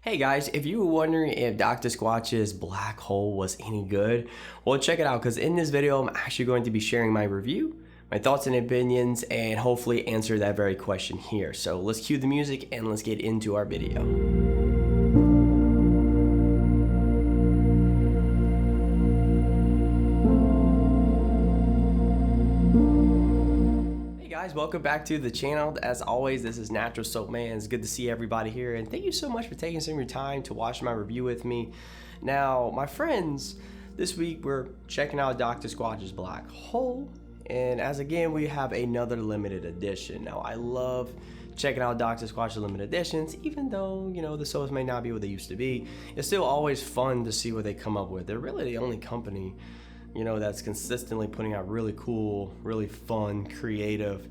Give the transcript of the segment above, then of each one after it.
Hey guys, if you were wondering if Dr. Squatch's black hole was any good, well check it out because in this video I'm actually going to be sharing my review, my thoughts and opinions, and hopefully answer that very question here. So let's cue the music and let's get into our video. Welcome back to the channel. As always, this is Natural Soap Man. It's good to see everybody here, and thank you so much for taking some of your time to watch my review with me. Now, my friends, this week we're checking out Dr. Squatch's black hole, and as again we have another limited edition. Now, I love checking out Dr. Squatch's limited editions, even though the soaps may not be what they used to be. It's still always fun to see what they come up with. They're really the only company that's consistently putting out really cool, really fun, creative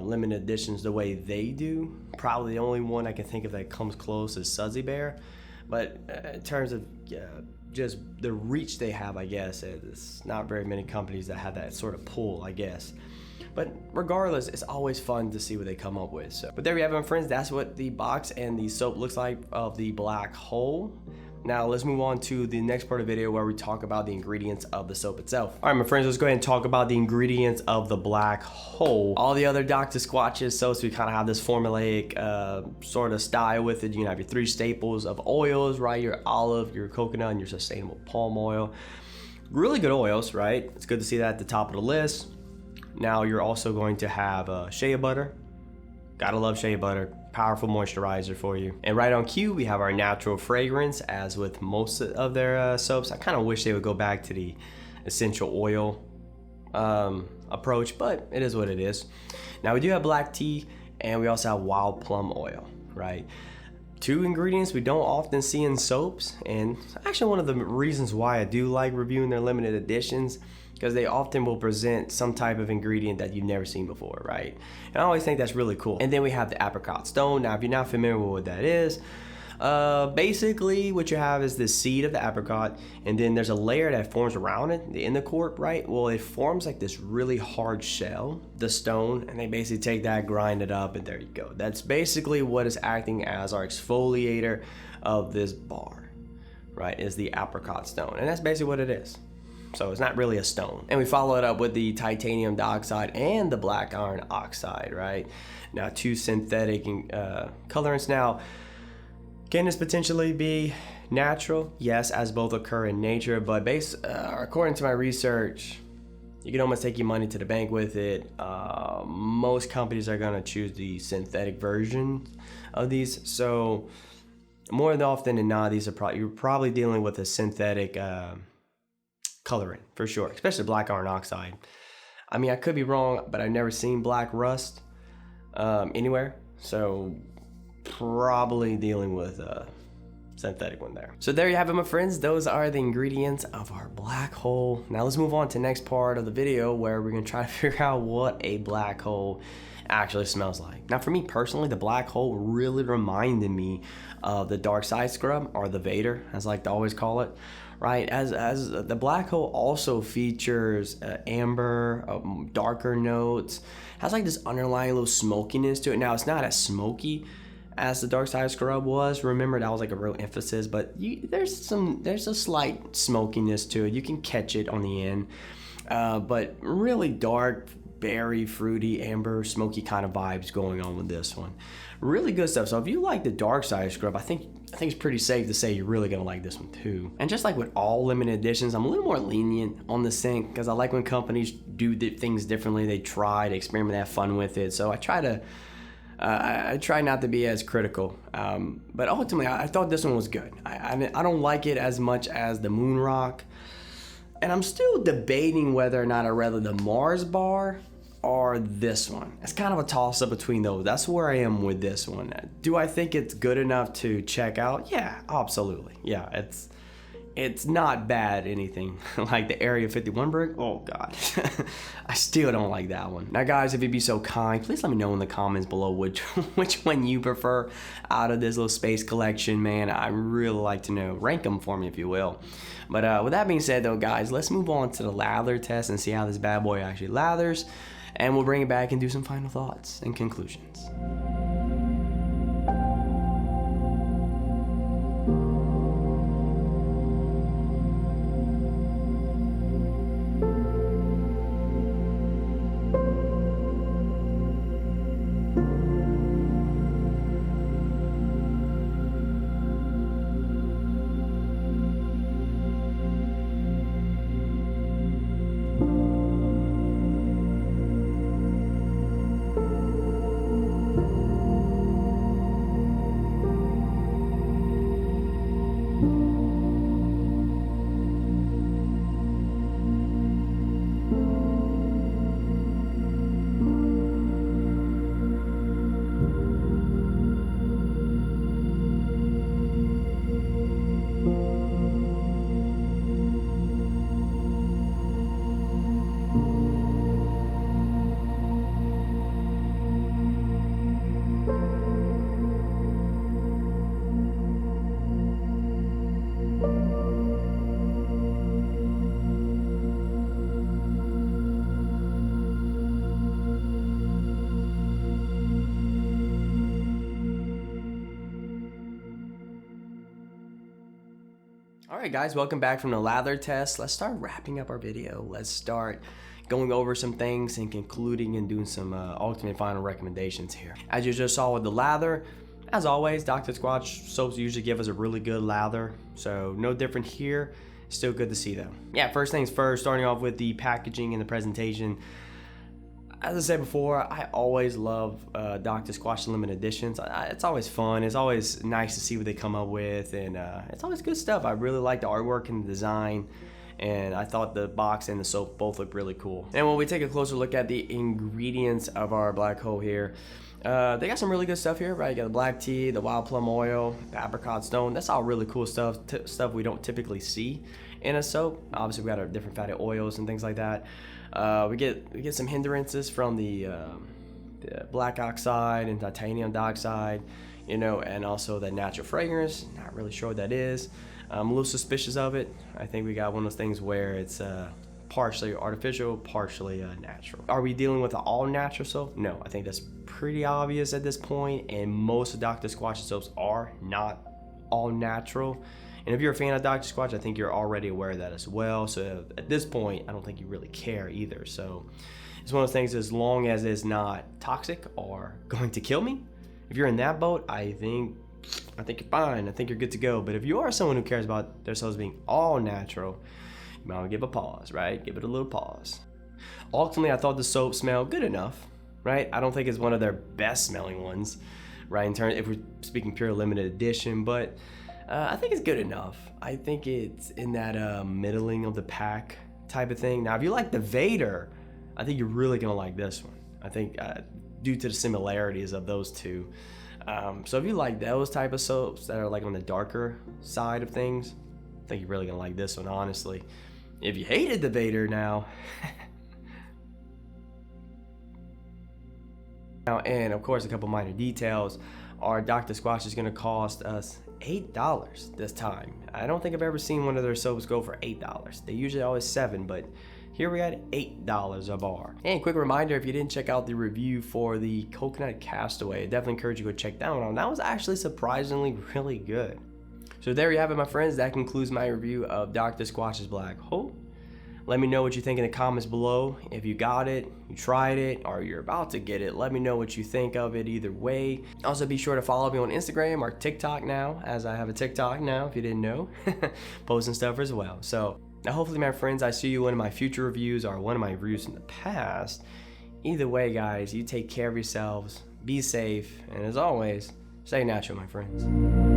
limited editions the way they do. Probably the only one I can think of that comes close is Sudsy Bear, but in terms of just the reach they have, I guess it's not very many companies that have that sort of pull, I guess. But regardless, it's always fun to see what they come up with. But there we have it, my friends. That's what the box and the soap looks like of the black hole. Now let's move on to the next part of the video where we talk about the ingredients of the soap itself. All right, my friends, let's go ahead and talk about the ingredients of the black hole. All the other Dr. Squatch's soaps, we kind of have this formulaic sort of style with it. You have your three staples of oils, right? Your olive, your coconut, and your sustainable palm oil. Really good oils, right? It's good to see that at the top of the list. Now you're also going to have shea butter. Gotta love shea butter. Powerful moisturizer for you. And right on cue, we have our natural fragrance. As with most of their soaps, I kind of wish they would go back to the essential oil approach, but it is what it is. Now we do have black tea, and we also have wild plum oil, right? Two ingredients we don't often see in soaps, and actually one of the reasons why I do like reviewing their limited editions, because they often will present some type of ingredient that you've never seen before, right? And I always think that's really cool. And then we have the apricot stone. Now, if you're not familiar with what that is, basically what you have is the seed of the apricot, and then there's a layer that forms around it, the endocorp, right? Well, it forms like this really hard shell, the stone, and they basically take that, grind it up, and there you go. That's basically what is acting as our exfoliator of this bar, right? Is the apricot stone, and that's basically what it is. So it's not really a stone. And we follow it up with the titanium dioxide and the black iron oxide, right? Now, two synthetic colorants. Now, can this potentially be natural? Yes, as both occur in nature, but according to my research, you can almost take your money to the bank with it. Most companies are gonna choose the synthetic version of these. So more often than not, you're probably dealing with a synthetic colorant for sure, especially black iron oxide. I mean, I could be wrong, but I've never seen black rust anywhere, so probably dealing with a synthetic one there. So there you have it, my friends. Those are the ingredients of our black hole. Now let's move on to the next part of the video where we're gonna try to figure out what a black hole actually smells like. Now, for me personally, the black hole really reminded me of the dark side scrub, or the Vader, as I like to always call it, right? As the black hole also features amber, darker notes, has like this underlying little smokiness to it. Now, it's not as smoky as the dark side scrub was. Remember, that was like a real emphasis, but there's a slight smokiness to it. You can catch it on the end, but really dark, berry, fruity, amber, smoky kind of vibes going on with this one. Really good stuff. So if you like the dark side scrub, I think it's pretty safe to say you're really gonna like this one too. And just like with all limited editions, I'm a little more lenient on the scent because I like when companies do things differently. They try to experiment, have fun with it. So I try not to be as critical. But ultimately, I thought this one was good. I don't like it as much as the Moon Rock, and I'm still debating whether or not I'd rather the Mars bar or this one. It's kind of a toss up between those. That's where I am with this one. Do I think it's good enough to check out? Yeah, absolutely. Yeah, it's not bad anything like the Area 51 brick. Oh God, I still don't like that one. Now guys, if you'd be so kind, please let me know in the comments below which one you prefer out of this little space collection, man. I really like to know. Rank them for me if you will. But with that being said though, guys, let's move on to the lather test and see how this bad boy actually lathers, and we'll bring it back and do some final thoughts and conclusions. Alright guys, welcome back from the lather test. Let's start wrapping up our video. Let's start going over some things and concluding and doing some ultimate final recommendations here. As you just saw with the lather, as always, Dr. Squatch soaps usually give us a really good lather, so no different here. Still good to see though. Yeah, first things first, starting off with the packaging and the presentation. As I said before, I always love Dr. Squatch limited editions. It's always fun. It's always nice to see what they come up with, and it's always good stuff. I really like the artwork and the design, and I thought the box and the soap both look really cool. And when we take a closer look at the ingredients of our black hole here, they got some really good stuff here, right? You got the black tea, the wild plum oil, the apricot stone. That's all really cool stuff, stuff we don't typically see in a soap. Obviously, we got our different fatty oils and things like that. We get some hindrances from the black oxide and titanium dioxide, you know, and also the natural fragrance. Not really sure what that is. I'm a little suspicious of it. I think we got one of those things where it's partially artificial, partially natural. Are we dealing with an all natural soap? No, I think that's pretty obvious at this point, and most of Dr. Squatch's soaps are not all natural. And if you're a fan of Dr. Squatch, I think you're already aware of that as well. So at this point, I don't think you really care either. So it's one of those things, as long as it's not toxic or going to kill me. If you're in that boat, I think you're fine. I think you're good to go. But if you are someone who cares about their soaps being all natural, you might want to give a pause, right? Give it a little pause. Ultimately, I thought the soap smelled good enough, right? I don't think it's one of their best smelling ones, right? In terms, if we're speaking pure limited edition, but I think it's good enough. I think it's in that middling of the pack type of thing. Now, if you like the Vader, I think you're really gonna like this one. I think due to the similarities of those two. So if you like those type of soaps that are like on the darker side of things, I think you're really gonna like this one, honestly. If you hated the Vader now, and of course a couple minor details, our Dr. Squatch is gonna cost us $8 this time. I don't think I've ever seen one of their soaps go for $8. They usually always $7, but here we got $8 a bar. And quick reminder, if you didn't check out the review for the Coconut Castaway, I definitely encourage you to go check that one out. That was actually surprisingly really good. So there you have it, my friends. That concludes my review of Dr. Squatch's Black Hole. Let me know what you think in the comments below. If you got it, you tried it, or you're about to get it, let me know what you think of it either way. Also, be sure to follow me on Instagram or TikTok now, as I have a TikTok now, if you didn't know. Posting stuff as well. So now hopefully, my friends, I see you in one of my future reviews or one of my reviews in the past. Either way, guys, you take care of yourselves, be safe, and as always, stay natural, my friends.